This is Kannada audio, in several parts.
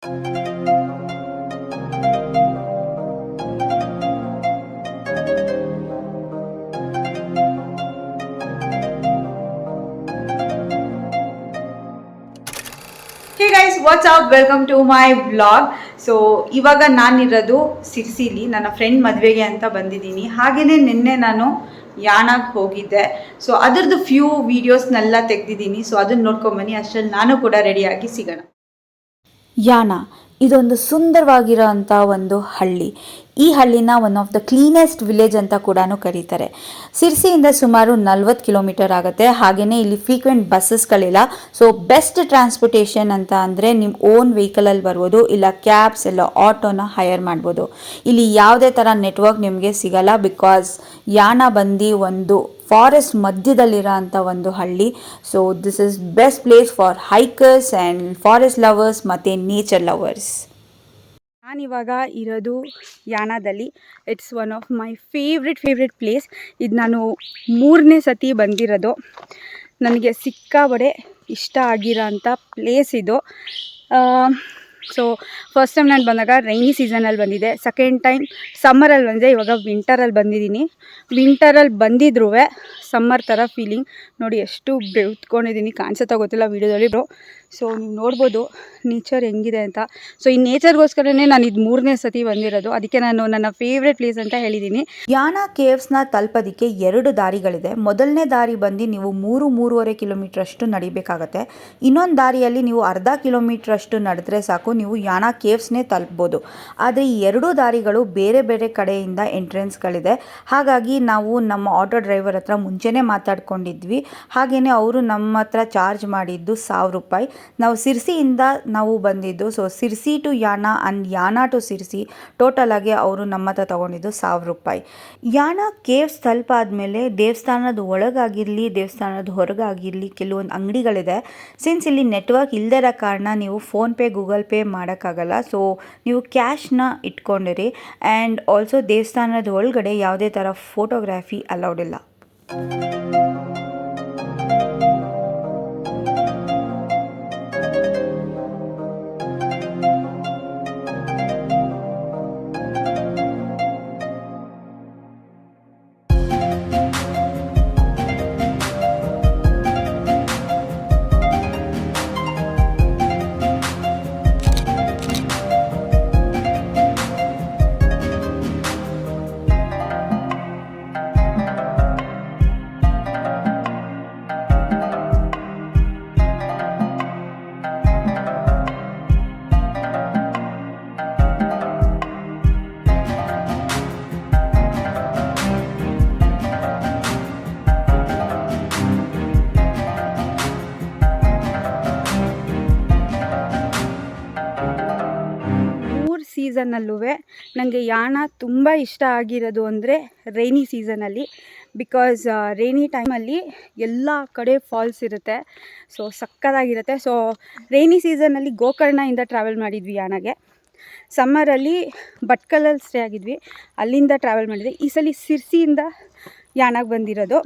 Hey guys, what's up, welcome to my vlog. So ಇವಾಗ ನಾನಿರೋದು ಸಿರ್ಸಿಲಿ, ನನ್ನ ಫ್ರೆಂಡ್ ಮದುವೆಗೆ ಅಂತ ಬಂದಿದ್ದೀನಿ. ಹಾಗೆಯೇ ನಿನ್ನೆ ನಾನು ಯಾಣಕ್ಕೆ ಹೋಗಿದ್ದೆ. ಸೊ ಅದರದ್ದು ಫ್ಯೂ ವೀಡಿಯೋಸ್ನೆಲ್ಲ ತೆಗೆದಿದ್ದೀನಿ. ಸೊ ಅದನ್ನು ನೋಡ್ಕೊಂಬನ್ನಿ. ಅಷ್ಟರಲ್ಲಿ ನಾನು ಕೂಡ ರೆಡಿಯಾಗಿ ಸಿಗೋಣ. ಯಾಣ ಇದೊಂದು ಸುಂದರವಾಗಿರೋ ಅಂಥ ಒಂದು ಹಳ್ಳಿ. ಈ ಹಳ್ಳಿನ one of the cleanest village ಅಂತ ಕೂಡ ಕರೀತಾರೆ. ಸಿರ್ಸಿಯಿಂದ ಸುಮಾರು 40 ಕಿಲೋಮೀಟರ್ ಆಗುತ್ತೆ. ಹಾಗೆಯೇ ಇಲ್ಲಿ ಫ್ರೀಕ್ವೆಂಟ್ ಬಸ್ಸಸ್ಗಳಿಲ್ಲ. ಸೊ ಬೆಸ್ಟ್ ಟ್ರಾನ್ಸ್ಪೋರ್ಟೇಷನ್ ಅಂತ ಅಂದರೆ ನಿಮ್ಮ ಓನ್ ವೆಹಿಕಲಲ್ಲಿ ಬರ್ಬೋದು, ಇಲ್ಲ ಕ್ಯಾಬ್ಸ್ ಇಲ್ಲ ಆಟೋನ ಹೈಯರ್ ಮಾಡ್ಬೋದು. ಇಲ್ಲಿ ಯಾವುದೇ ಥರ ನೆಟ್ವರ್ಕ್ ನಿಮಗೆ ಸಿಗಲ್ಲ. ಬಿಕಾಸ್ ಯಾಣ ಬಂದು ಒಂದು ಫಾರೆಸ್ಟ್ ಮಧ್ಯದಲ್ಲಿರೋ ಅಂಥ ಒಂದು ಹಳ್ಳಿ. So this is best place for hikers and forest lovers ಮತ್ತು ನೇಚರ್ ಲವರ್ಸ್. ನಾನಿವಾಗ ಇರೋದು ಯಾಣದಲ್ಲಿ. It's one of my favourite place. ಇದು ನಾನು 3ನೇ ಸತಿ ಬಂದಿರೋದು. ನನಗೆ ಸಿಕ್ಕಾಬಡೆ ಇಷ್ಟ ಆಗಿರೋ ಅಂಥ ಪ್ಲೇಸ್ ಇದು. ಸೊ ಫಸ್ಟ್ ಟೈಮ್ ನಾನು ಬಂದಾಗ ರೈನಿ ಸೀಸನಲ್ಲಿ ಬಂದಿದ್ದೆ. ಸೆಕೆಂಡ್ ಟೈಮ್ ಸಮ್ಮರಲ್ಲಿ ಬಂದಿದೆ. ಇವಾಗ ವಿಂಟರಲ್ಲಿ ಬಂದಿದ್ದೀನಿ. ವಿಂಟರಲ್ಲಿ ಬಂದಿದ್ರೂ ಸಮ್ಮರ್ ಥರ ಫೀಲಿಂಗ್. ನೋಡಿ ಎಷ್ಟು ಬೆಳ್ತ್ಕೊಂಡಿದ್ದೀನಿ, ಕಾಣಿಸುತ್ತಾ ಗೊತ್ತಿಲ್ಲ ವೀಡಿಯೋದಲ್ಲಿ. ಸೊ ನೀವು ನೋಡ್ಬೋದು ನೇಚರ್ ಹೆಂಗಿದೆ ಅಂತ. ಸೊ ಈ ನೇಚರ್ಗೋಸ್ಕರನೇ ನಾನು ಇದು 3ನೇ ಸತಿ ಬಂದಿರೋದು. ಅದಕ್ಕೆ ನಾನು ನನ್ನ ಫೇವ್ರೆಟ್ ಪ್ಲೇಸ್ ಅಂತ ಹೇಳಿದ್ದೀನಿ. ಯಾಣ ಕೇವ್ಸ್ನ ತಲುಪೋದಕ್ಕೆ 2 ದಾರಿಗಳಿದೆ. ಮೊದಲನೇ ದಾರಿ ಬಂದು ನೀವು 3-3.5 ಕಿಲೋಮೀಟರ್ ಅಷ್ಟು ನಡಿಬೇಕಾಗತ್ತೆ. ಇನ್ನೊಂದು ದಾರಿಯಲ್ಲಿ ನೀವು ಅರ್ಧ ಕಿಲೋಮೀಟರ್ ಅಷ್ಟು ನಡೆದ್ರೆ ಸಾಕು, ನೀವು ಯಾಣ ಕೇವ್ಸ್ನೇ ತಲುಪ್ಬೋದು. ಆದರೆ ಈ 2 ದಾರಿಗಳು ಬೇರೆ ಬೇರೆ ಕಡೆಯಿಂದ ಎಂಟ್ರೆನ್ಸ್ಗಳಿದೆ. ಹಾಗಾಗಿ ನಾವು ನಮ್ಮ ಆಟೋ ಡ್ರೈವರ್ ಹತ್ರ ಮುಂಚೆನೇ ಮಾತಾಡ್ಕೊಂಡಿದ್ವಿ. ಹಾಗೆಯೇ ಅವರು ನಮ್ಮ ಹತ್ರ ಚಾರ್ಜ್ ಮಾಡಿದ್ದು 1000 ರೂಪಾಯಿ. ನಾವು ಸಿರ್ಸಿಯಿಂದ ನಾವು ಬಂದಿದ್ದು. So Sirsi to Yana and Yana to Sirsi total ಆಗಿ ಅವರು ನಮ್ಮ ಹತ್ರ ತೊಗೊಂಡಿದ್ದು 1000 ರೂಪಾಯಿ. ಯಾಣ ಕೇವ್ಸ್ ತಲುಪಾದ್ಮೇಲೆ ದೇವಸ್ಥಾನದ ಒಳಗಾಗಿರಲಿ ದೇವಸ್ಥಾನದ ಹೊರಗಾಗಿರಲಿ ಕೆಲವೊಂದು ಅಂಗಡಿಗಳಿದೆ. ಸಿನ್ಸ್ ಇಲ್ಲಿ ನೆಟ್ವರ್ಕ್ ಇಲ್ಲದೇ ಇರೋ ಕಾರಣ ನೀವು ಫೋನ್ಪೇ ಗೂಗಲ್ ಪೇ ಮಾಡೋಕ್ಕಾಗಲ್ಲ. ಸೊ ನೀವು ಕ್ಯಾಶ್ನ ಇಟ್ಕೊಂಡಿರಿ. ಆ್ಯಂಡ್ ಆಲ್ಸೋ ದೇವಸ್ಥಾನದ ಒಳಗಡೆ ಯಾವುದೇ ಥರ ಫೋಟೋಗ್ರಾಫಿ ಅಲೌಡ್ ಇಲ್ಲ. ಸೀಸನ್ನಲ್ಲೂ ನನಗೆ ಯಾಣ ತುಂಬ ಇಷ್ಟ ಆಗಿರೋದು ಅಂದರೆ ರೈನಿ ಸೀಸನಲ್ಲಿ. ಬಿಕಾಸ್ ರೈನಿ ಟೈಮಲ್ಲಿ ಎಲ್ಲ ಕಡೆ ಫಾಲ್ಸ್ ಇರುತ್ತೆ. ಸೊ ಸಕ್ಕತ್ತಾಗಿರುತ್ತೆ. ಸೊ ರೈನಿ ಸೀಸನಲ್ಲಿ ಗೋಕರ್ಣದಿಂದ ಟ್ರಾವೆಲ್ ಮಾಡಿದ್ವಿ ಯಾಣಗೆ. ಸಮ್ಮರಲ್ಲಿ ಭಟ್ಕಲಲ್ಲಿ ಸ್ಟೇ ಆಗಿದ್ವಿ, ಅಲ್ಲಿಂದ ಟ್ರಾವೆಲ್ ಮಾಡಿದ್ವಿ. ಈ ಸಲ ಸಿರ್ಸಿಯಿಂದ ಯಾಣಕ್ಕೆ ಬಂದಿರೋದು.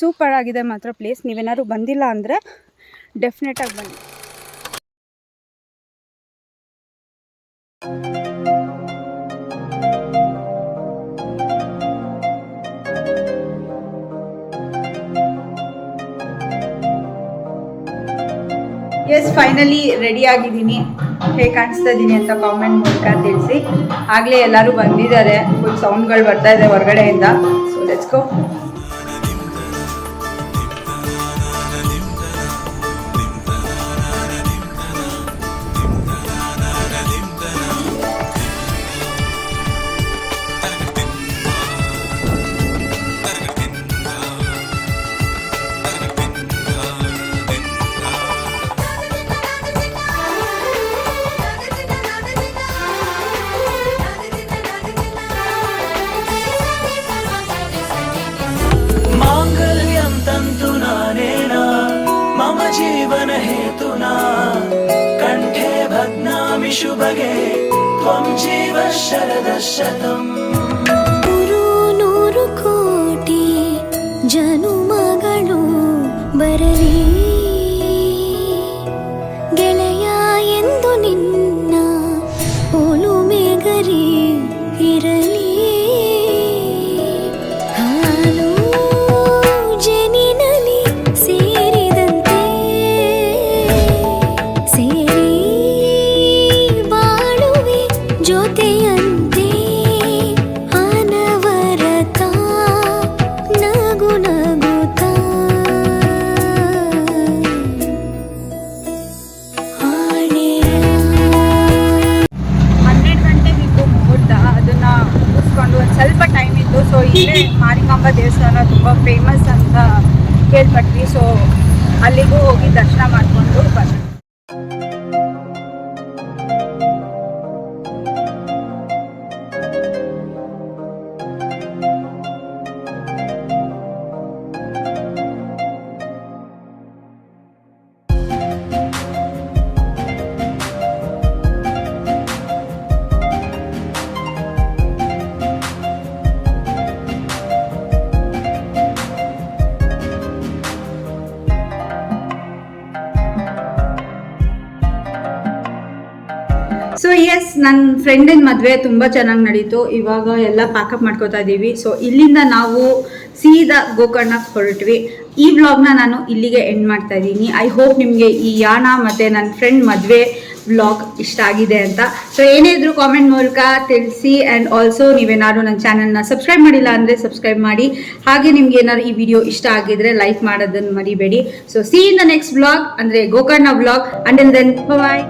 ಸೂಪರ್ ಆಗಿದೆ ಮಾತ್ರ ಪ್ಲೇಸ್. ನೀವೇನಾದ್ರು ಬಂದಿಲ್ಲ ಅಂದರೆ ಡೆಫಿನೆಟಾಗಿ ಬನ್ನಿ. ಎಸ್, ಫೈನಲಿ ರೆಡಿ ಆಗಿದ್ದೀನಿ. ಹೇಗೆ ಕಾಣಿಸ್ತಾ ಇದ್ದೀನಿ ಅಂತ ಕಾಮೆಂಟ್ ಮೂಲಕ ತಿಳಿಸಿ. ಆಗಲೇ ಎಲ್ಲರೂ ಬಂದಿದ್ದಾರೆ. ಫುಲ್ ಸೌಂಡ್ಗಳು ಬರ್ತಾ ಇದೆ ಹೊರಗಡೆಯಿಂದ. So let's go. जीवन हेतुना कंठे भग्नामि शुभगे त्वं जीव शरदशतम्. नूरू कोटि जनुमगळु बरली ಗೆಳೆಯ ಎಂದು ನಿನ್ನ ಇಲ್ಲೇ ಮಾರಿಕಾಂಬ ದೇವಸ್ಥಾನ ತುಂಬ ಫೇಮಸ್ ಅಂತ ಕೇಳ್ಪಟ್ವಿ. ಸೊ ಅಲ್ಲಿಗೂ ಹೋಗಿ ದರ್ಶನ ಮಾಡಿಕೊಂಡು ಬಂದ್ವಿ. ಸೊ ಎಸ್, ನನ್ನ ಫ್ರೆಂಡಿನ ಮದುವೆ ತುಂಬ ಚೆನ್ನಾಗಿ ನಡೀತು. ಇವಾಗ ಎಲ್ಲ ಪ್ಯಾಕಪ್ ಮಾಡ್ಕೋತಾ ಇದ್ದೀವಿ. ಸೊ ಇಲ್ಲಿಂದ ನಾವು ಸೀದಾ ಗೋಕರ್ಣಕ್ಕೆ ಹೊರಟ್ವಿ. ಈ ವ್ಲಾಗ್ನ ನಾನು ಇಲ್ಲಿಗೆ ಎಂಡ್ ಮಾಡ್ತಾ ಇದ್ದೀನಿ. ಐ ಹೋಪ್ ನಿಮಗೆ ಈ ಯಾಣ ಮತ್ತು ನನ್ನ ಫ್ರೆಂಡ್ ಮದುವೆ ವ್ಲಾಗ್ ಇಷ್ಟ ಆಗಿದೆ ಅಂತ. ಸೊ ಏನೇ ಇದ್ರೂ ಕಾಮೆಂಟ್ ಮೂಲಕ ತಿಳಿಸಿ. ಆ್ಯಂಡ್ ಆಲ್ಸೋ ನೀವೇನಾದ್ರು ನನ್ನ ಚಾನಲ್ನ ಸಬ್ಸ್ಕ್ರೈಬ್ ಮಾಡಿಲ್ಲ ಅಂದರೆ ಸಬ್ಸ್ಕ್ರೈಬ್ ಮಾಡಿ. ಹಾಗೆ ನಿಮ್ಗೆ ಏನಾದ್ರು ಈ ವಿಡಿಯೋ ಇಷ್ಟ ಆಗಿದ್ರೆ ಲೈಕ್ ಮಾಡೋದನ್ನು ಮರಿಬೇಡಿ. So see in the next vlog, ಅಂದರೆ ಗೋಕರ್ಣ ವ್ಲಾಗ್. ಅಂಟಿಲ್ ದೆನ್ ಬಾಯ್.